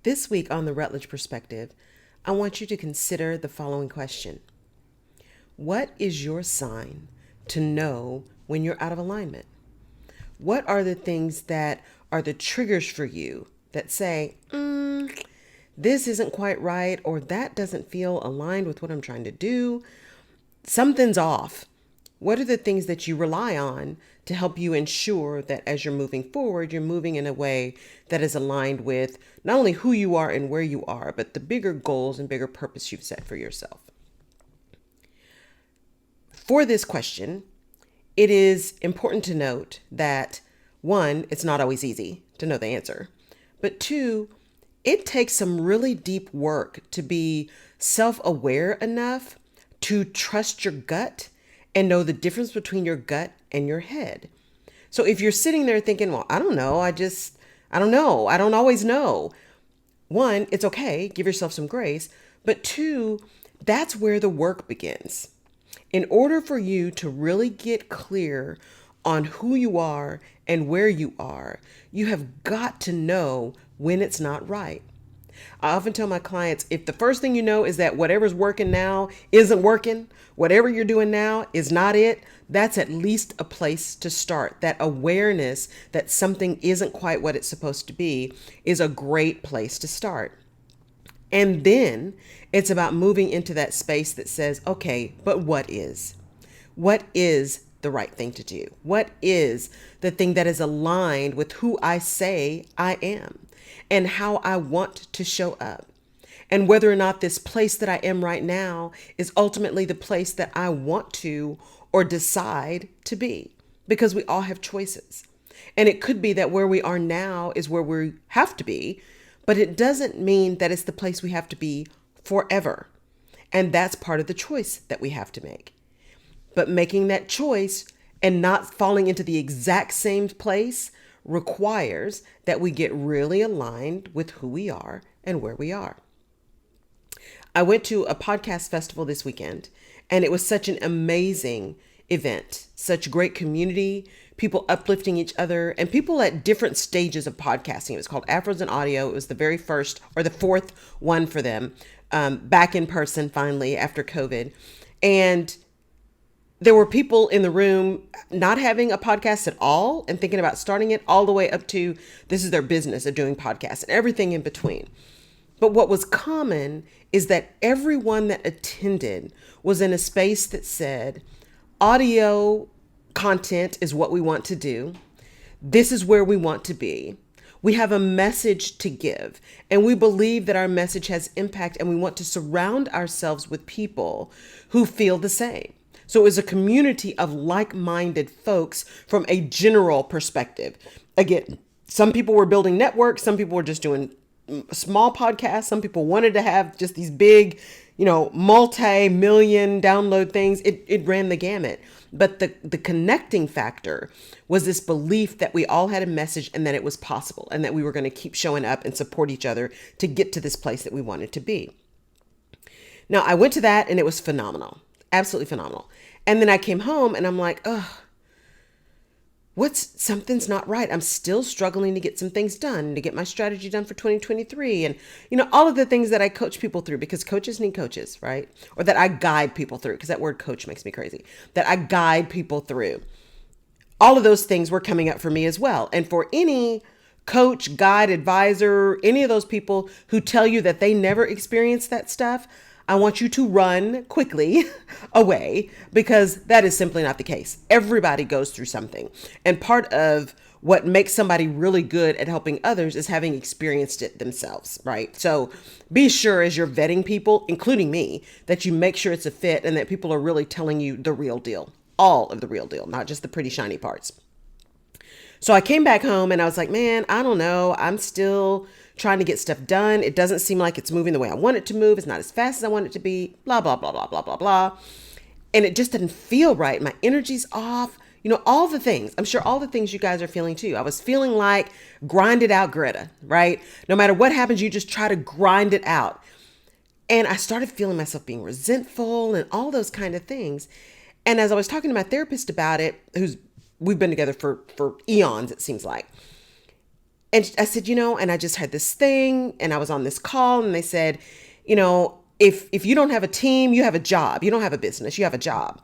This week on the Rutledge Perspective, I want you to consider the following question. What is your sign to know when you're out of alignment? What are the things that are the triggers for you that say, this isn't quite right, or that doesn't feel aligned with what I'm trying to do? Something's off. What are the things that you rely on to help you ensure that as you're moving forward, you're moving in a way that is aligned with not only who you are and where you are, but the bigger goals and bigger purpose you've set for yourself? For this question, it is important to note that one, it's not always easy to know the answer, but two, it takes some really deep work to be self-aware enough to trust your gut and know the difference between your gut and your head. So if you're sitting there thinking, well, I don't know, I don't know, I don't always know. One, it's okay, give yourself some grace. But two, that's where the work begins. In order for you to really get clear on who you are and where you are, you have got to know when it's not right. I often tell my clients, if the first thing you know is that whatever's working now isn't working, whatever you're doing now is not it, that's at least a place to start. That awareness that something isn't quite what it's supposed to be is a great place to start. And then it's about moving into that space that says, okay, but what is? What is the right thing to do? What is the thing that is aligned with who I say I am and how I want to show up? And whether or not this place that I am right now is ultimately the place that I want to or decide to be, because we all have choices. And it could be that where we are now is where we have to be, but it doesn't mean that it's the place we have to be forever. And that's part of the choice that we have to make. But making that choice and not falling into the exact same place requires that we get really aligned with who we are and where we are. I went to a podcast festival this weekend, and it was such an amazing event, such great community, people uplifting each other, and people at different stages of podcasting. It was called Afros and Audio. It was the very first or the fourth one for them, back in person finally after COVID. And there were people in the room not having a podcast at all and thinking about starting it, all the way up to this is their business of doing podcasts and everything in between. But what was common is that everyone that attended was in a space that said, audio content is what we want to do. This is where we want to be. We have a message to give, and we believe that our message has impact, and we want to surround ourselves with people who feel the same. So it was a community of like-minded folks from a general perspective. Again, some people were building networks. Some people were just doing small podcasts. Some people wanted to have just these big, multi-million download things. It ran the gamut. But the connecting factor was this belief that we all had a message and that it was possible and that we were going to keep showing up and support each other to get to this place that we wanted to be. Now, I went to that and it was phenomenal. Absolutely phenomenal. And then I came home and I'm like, something's not right. I'm still struggling to get some things done, to get my strategy done for 2023. And, all of the things that I coach people through, because coaches need coaches, right? Or that I guide people through, because that word coach makes me crazy, that I guide people through. All of those things were coming up for me as well. And for any coach, guide, advisor, any of those people who tell you that they never experienced that stuff, I want you to run quickly away, because that is simply not the case. Everybody goes through something. And part of what makes somebody really good at helping others is having experienced it themselves, right? So be sure as you're vetting people, including me, that you make sure it's a fit and that people are really telling you the real deal, all of the real deal, not just the pretty shiny parts. So I came back home and I was like, man, I don't know. I'm still trying to get stuff done. It doesn't seem like it's moving the way I want it to move. It's not as fast as I want it to be, blah, blah, blah, blah, blah, blah, blah. And it just didn't feel right. My energy's off, all the things. I'm sure all the things you guys are feeling too. I was feeling like grind it out, Greta, right? No matter what happens, you just try to grind it out. And I started feeling myself being resentful and all those kind of things. And as I was talking to my therapist about it, we've been together for eons, it seems like. And I said, and I just had this thing and I was on this call and they said, if you don't have a team, you have a job. You don't have a business, you have a job.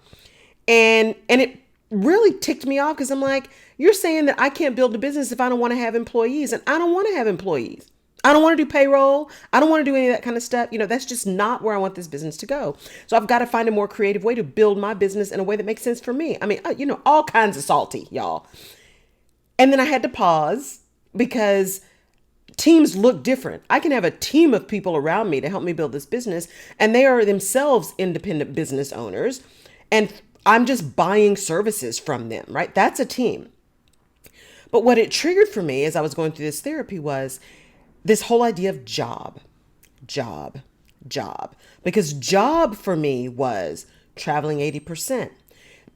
And it really ticked me off because I'm like, you're saying that I can't build a business if I don't want to have employees, and I don't want to have employees. I don't want to do payroll. I don't want to do any of that kind of stuff. That's just not where I want this business to go. So I've got to find a more creative way to build my business in a way that makes sense for me. I mean, all kinds of salty, y'all. And then I had to pause because teams look different. I can have a team of people around me to help me build this business, and they are themselves independent business owners. And I'm just buying services from them, right? That's a team. But what it triggered for me as I was going through this therapy was this whole idea of job, job, job. Because job for me was traveling 80%,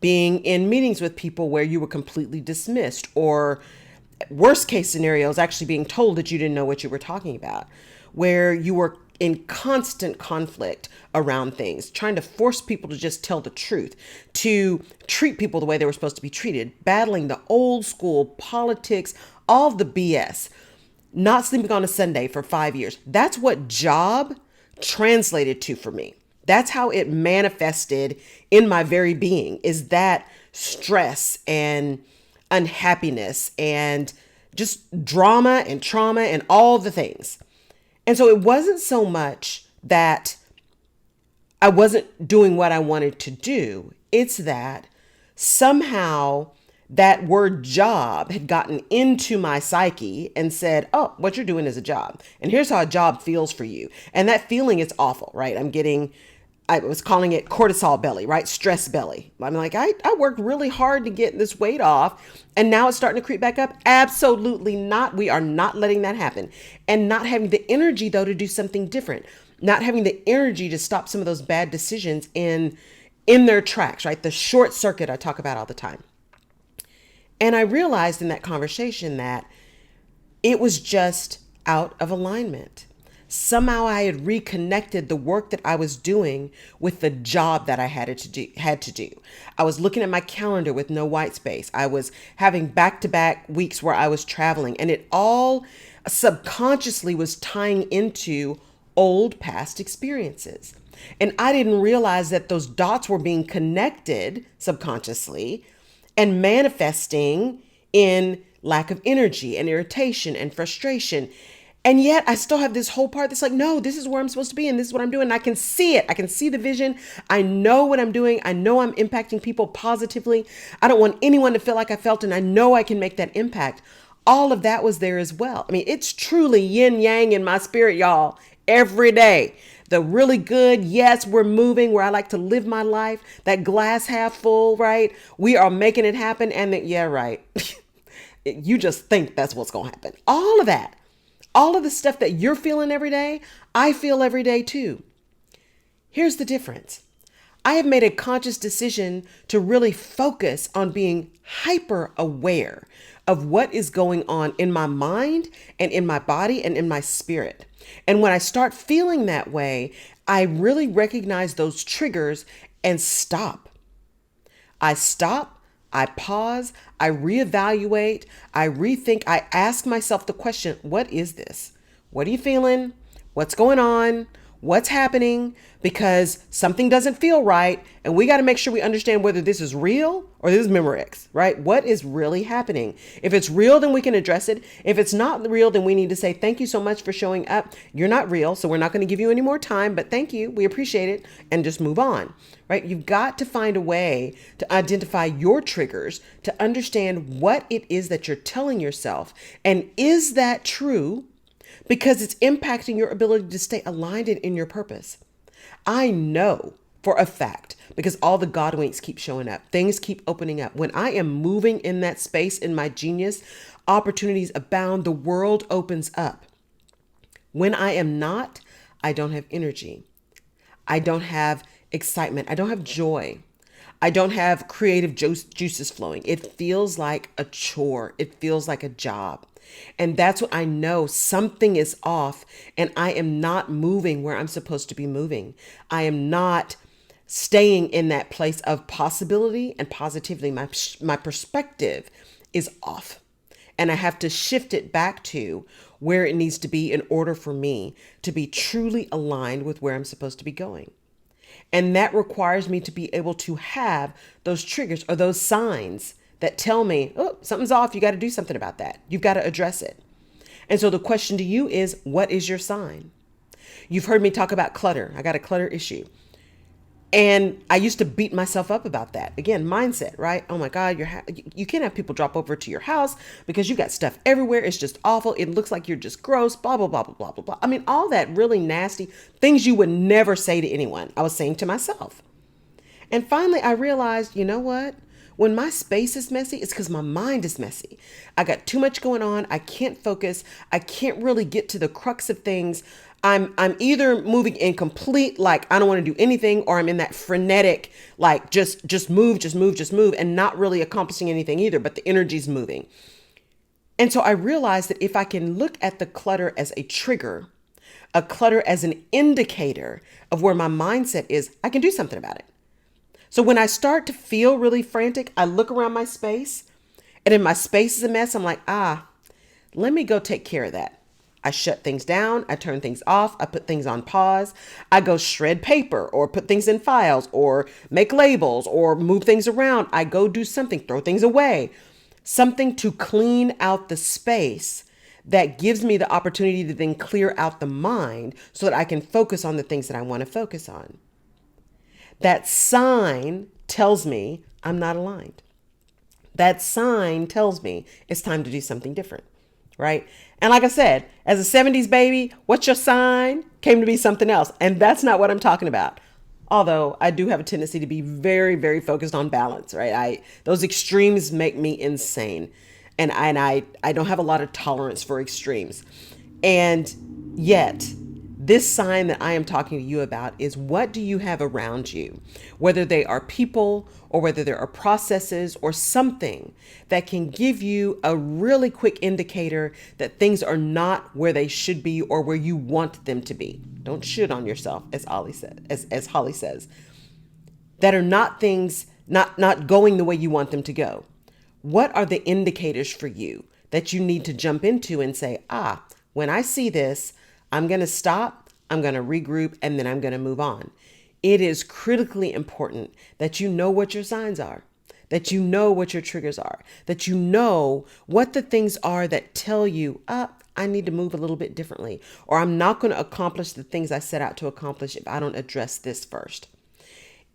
being in meetings with people where you were completely dismissed, or worst case scenarios, actually being told that you didn't know what you were talking about, where you were in constant conflict around things, trying to force people to just tell the truth, to treat people the way they were supposed to be treated, battling the old school politics, all the BS, not sleeping on a Sunday for 5 years. That's what job translated to for me. That's how it manifested in my very being, is that stress and unhappiness and just drama and trauma and all the things. And so it wasn't so much that I wasn't doing what I wanted to do. It's that somehow that word job had gotten into my psyche and said, oh, what you're doing is a job. And here's how a job feels for you. And that feeling is awful, right? I was calling it cortisol belly, right? Stress belly. I'm like, I worked really hard to get this weight off, and now it's starting to creep back up. Absolutely not. We are not letting that happen. And not having the energy, though, to do something different. Not having the energy to stop some of those bad decisions in their tracks, right? The short circuit I talk about all the time. And I realized in that conversation that it was just out of alignment. Somehow I had reconnected the work that I was doing with the job that I had to do. I was looking at my calendar with no white space. I was having back-to-back weeks where I was traveling, and it all subconsciously was tying into old past experiences. And I didn't realize that those dots were being connected subconsciously and manifesting in lack of energy and irritation and frustration. And yet I still have this whole part that's like, no, this is where I'm supposed to be and this is what I'm doing. And I can see it. I can see the vision. I know what I'm doing. I know I'm impacting people positively. I don't want anyone to feel like I felt, and I know I can make that impact. All of that was there as well. I mean, it's truly yin yang in my spirit, y'all, every day. The really good, yes, we're moving where I like to live my life. That glass half full, right? We are making it happen. And yeah, right. You just think that's what's going to happen. All of that. All of the stuff that you're feeling every day, I feel every day too. Here's the difference. I have made a conscious decision to really focus on being hyper aware of what is going on in my mind and in my body and in my spirit. And when I start feeling that way, I really recognize those triggers and stop. I stop. I pause, I reevaluate, I rethink, I ask myself the question, what is this? What are you feeling? What's going on? What's happening? Because something doesn't feel right, and we got to make sure we understand whether this is real or this is Memorex, right? What is really happening? If it's real, then we can address it. If it's not real, then we need to say, thank you so much for showing up. You're not real, so we're not going to give you any more time, but thank you. We appreciate it, and just move on, right? You've got to find a way to identify your triggers, to understand what it is that you're telling yourself, and is that true? Because it's impacting your ability to stay aligned and in your purpose. I know for a fact, because all the God winks keep showing up, things keep opening up. When I am moving in that space in my genius, opportunities abound, the world opens up. When I am not, I don't have energy. I don't have excitement. I don't have joy. I don't have creative juices flowing. It feels like a chore. It feels like a job. And that's what I know. Something is off, and I am not moving where I'm supposed to be moving. I am not staying in that place of possibility and positivity. My perspective is off. and I have to shift it back to where it needs to be in order for me to be truly aligned with where I'm supposed to be going. And that requires me to be able to have those triggers or those signs that tell me, oh, something's off. You got to do something about that. You've got to address it. And so the question to you is, what is your sign? You've heard me talk about clutter. I got a clutter issue. And I used to beat myself up about that. Again, mindset, right? Oh my God, you can't have people drop over to your house because you got stuff everywhere. It's just awful. It looks like you're just gross, blah, blah, blah, blah, blah, blah, blah. I mean, all that really nasty things you would never say to anyone. I was saying to myself. And finally, I realized, you know what? When my space is messy, it's because my mind is messy. I got too much going on. I can't focus. I can't really get to the crux of things. I'm either moving in complete, like, I don't want to do anything, or I'm in that frenetic, like, just move, and not really accomplishing anything either, but the energy's moving. And so I realized that if I can look at the clutter as a trigger, a clutter as an indicator of where my mindset is, I can do something about it. So when I start to feel really frantic, I look around my space, and if my space is a mess, I'm like, let me go take care of that. I shut things down. I turn things off. I put things on pause. I go shred paper or put things in files or make labels or move things around. I go do something, throw things away, something to clean out the space that gives me the opportunity to then clear out the mind so that I can focus on the things that I want to focus on. That sign tells me I'm not aligned. That sign tells me it's time to do something different, right? And like I said, as a 70s baby, what's your sign? Came to be something else. And that's not what I'm talking about. Although I do have a tendency to be very, very focused on balance, right? Those extremes make me insane. And I don't have a lot of tolerance for extremes. And yet, this sign that I am talking to you about is, what do you have around you? Whether they are people or whether there are processes or something that can give you a really quick indicator that things are not where they should be or where you want them to be. Don't shit on yourself, as Holly says. That are not things, not going the way you want them to go. What are the indicators for you that you need to jump into and say, when I see this, I'm going to stop, I'm going to regroup, and then I'm going to move on. It is critically important that you know what your signs are, that you know what your triggers are, that you know what the things are that tell you, I need to move a little bit differently, or I'm not going to accomplish the things I set out to accomplish if I don't address this first.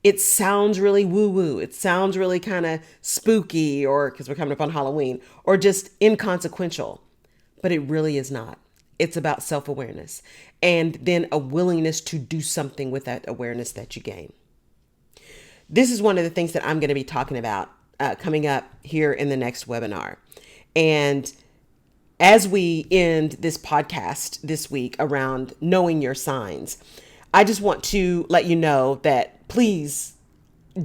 It sounds really woo-woo. It sounds really kind of spooky, or because we're coming up on Halloween, or just inconsequential, but it really is not. It's about self-awareness and then a willingness to do something with that awareness that you gain. This is one of the things that I'm going to be talking about coming up here in the next webinar. And as we end this podcast this week around knowing your signs, I just want to let you know that please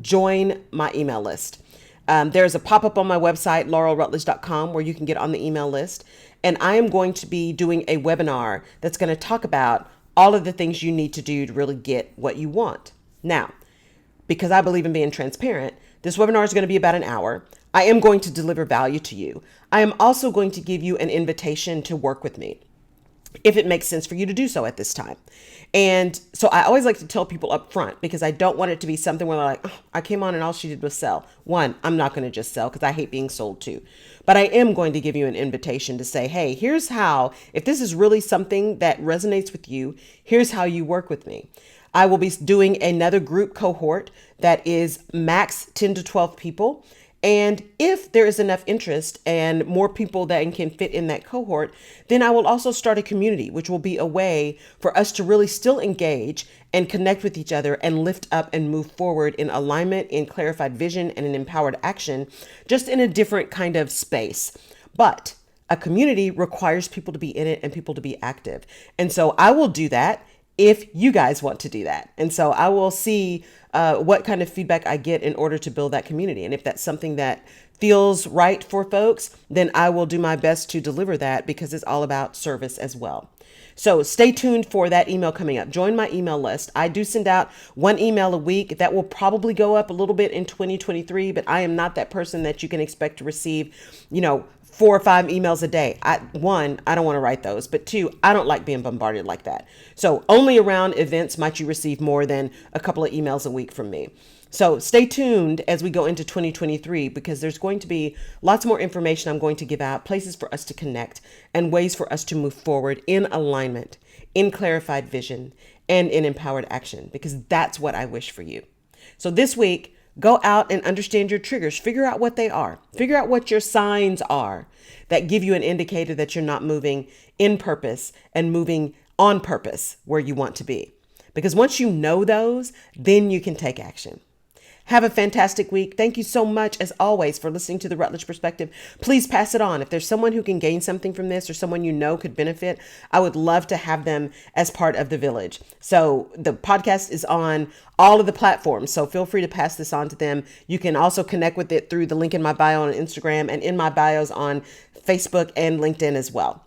join my email list. There's a pop-up on my website, laurelrutledge.com, where you can get on the email list. And I am going to be doing a webinar that's going to talk about all of the things you need to do to really get what you want. Now, because I believe in being transparent, this webinar is going to be about an hour. I am going to deliver value to you. I am also going to give you an invitation to work with me, if it makes sense for you to do so at this time. And so I always like to tell people up front, because I don't want it to be something where they're like, I came on and all she did was sell. One, I'm not going to just sell, because I hate being sold to. But I am going to give you an invitation to say, hey, here's how, if this is really something that resonates with you, here's how you work with me. I will be doing another group cohort that is max 10 to 12 people. And if there is enough interest and more people that can fit in that cohort, then I will also start a community, which will be a way for us to really still engage and connect with each other and lift up and move forward in alignment, in clarified vision, and in empowered action, just in a different kind of space. But a community requires people to be in it and people to be active. And so I will do that if you guys want to do that. And so I will see what kind of feedback I get in order to build that community. And if that's something that feels right for folks, then I will do my best to deliver that, because it's all about service as well. So stay tuned for that email coming up. Join my email list. I do send out one email a week. That will probably go up a little bit in 2023, but I am not that person that you can expect to receive, 4 or 5 emails a day. One, I don't want to write those, but two, I don't like being bombarded like that. So only around events might you receive more than a couple of emails a week from me. So stay tuned as we go into 2023, because there's going to be lots more information I'm going to give out, places for us to connect, and ways for us to move forward in alignment, in clarified vision, and in empowered action, because that's what I wish for you. So this week, go out and understand your triggers. Figure out what they are. Figure out what your signs are that give you an indicator that you're not moving in purpose and moving on purpose where you want to be. Because once you know those, then you can take action. Have a fantastic week. Thank you so much, as always, for listening to the Rutledge Perspective. Please pass it on. If there's someone who can gain something from this, or someone you know could benefit, I would love to have them as part of the village. So the podcast is on all of the platforms, so feel free to pass this on to them. You can also connect with it through the link in my bio on Instagram and in my bios on Facebook and LinkedIn as well.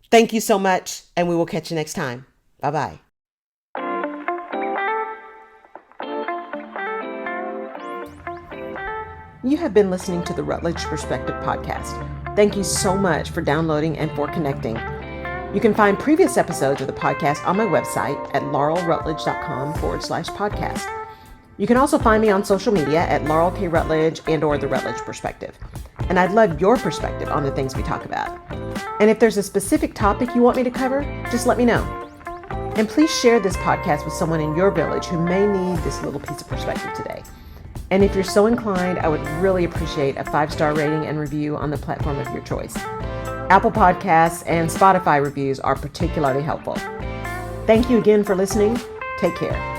Thank you so much, and we will catch you next time. Bye-bye. You have been listening to the Rutledge Perspective podcast. Thank you so much for downloading and for connecting. You can find previous episodes of the podcast on my website at laurelrutledge.com/podcast. You can also find me on social media at Laurel K. Rutledge and/or the Rutledge Perspective. And I'd love your perspective on the things we talk about. And if there's a specific topic you want me to cover, just let me know. And please share this podcast with someone in your village who may need this little piece of perspective today. And if you're so inclined, I would really appreciate a 5-star rating and review on the platform of your choice. Apple Podcasts and Spotify reviews are particularly helpful. Thank you again for listening. Take care.